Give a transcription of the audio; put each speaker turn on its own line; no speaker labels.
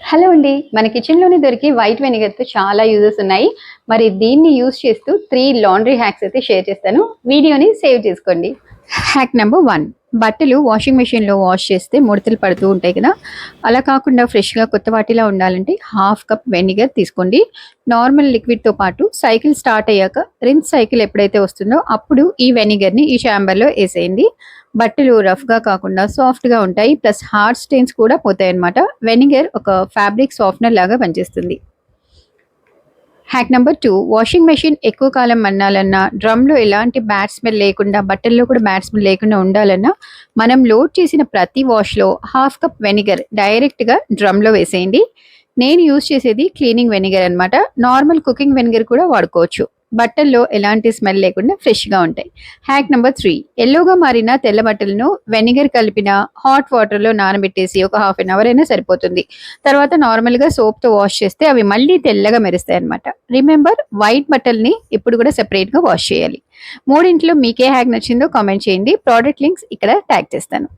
Hello అండి. మన కిచెన్‌లోనే దొరికే వైట్ వెనిగర్‌తో చాలా యూజెస్ ఉన్నాయి. మరి దీన్ని యూజ్ చేస్తూ 3 లాండ్రీ హ్యాక్స్ అయితే షేర్ చేస్తాను. వీడియోని సేవ్ చేసుకోండి. హ్యాక్ నంబర్ 1, బట్టలు వాషింగ్ మెషిన్‌లో వాష్ చేస్తే ముడతలు పడుతూ ఉంటాయి కదా! అలా కాకుండా ఫ్రెష్‌గా కొత్త వాటిలా ఉండాలంటే హాఫ్ కప్ వెనిగర్ తీసుకోండి. నార్మల్ లిక్విడ్‌తో పాటు సైకిల్ స్టార్ట్ అయ్యాక రిన్స్ సైకిల్ ఎప్పుడైతే వస్తుందో అప్పుడు ఈ వెనిగర్‌ని ఈ చాంబర్‌లో ఏసేయండి. బట్టలు రఫ్‌గా కాకుండా సాఫ్ట్‌గా ఉంటాయి. ప్లస్ హార్డ్ స్టెయిన్స్ కూడా పోతాయన్నమాట. వెనిగర్ ఒక ఫ్యాబ్రిక్ సాఫ్ట్‌నర్ లాగా పనిచేస్తుంది. హ్యాక్ నంబర్ 2, వాషింగ్ మెషిన్ ఎక్కువ కాలం మన్నాలన్నా, డ్రమ్‌లో ఎలాంటి బ్యాడ్ స్మెల్ లేకుండా, బట్టల్లో కూడా బ్యాడ్ స్మెల్ లేకుండా ఉండాలన్నా, మనం లోడ్ చేసిన ప్రతి వాష్‌లో హాఫ్ కప్ వెనిగర్ డైరెక్ట్‌గా డ్రమ్‌లో వేసేయండి. నేను యూజ్ చేసేది క్లీనింగ్ వెనిగర్ అన్నమాట. నార్మల్ కుకింగ్ వెనిగర్ కూడా వాడుకోవచ్చు. బట్టల్లో ఎలాంటి స్మెల్ లేకుండా ఫ్రెష్‌గా ఉంటాయి. హ్యాక్ నంబర్ 3, యెల్లోగా మారిన తెల్ల బట్టలను వెనిగర్ కలిపిన హాట్ వాటర్‌లో నానబెట్టేసి ఒక హాఫ్ అన్ అవర్ అయినా సరిపోతుంది. తర్వాత నార్మల్‌గా సోప్‌తో వాష్ చేస్తే అవి మళ్ళీ తెల్లగా మెరుస్తాయన్నమాట. రిమెంబర్, వైట్ బట్టల్ని ఎప్పుడు కూడా సెపరేట్‌గా వాష్ చేయాలి. మూడింట్లో మీకే హ్యాక్ నచ్చిందో కామెంట్ చేయండి. ప్రోడక్ట్ లింక్స్ ఇక్కడ ట్యాగ్ చేస్తాను.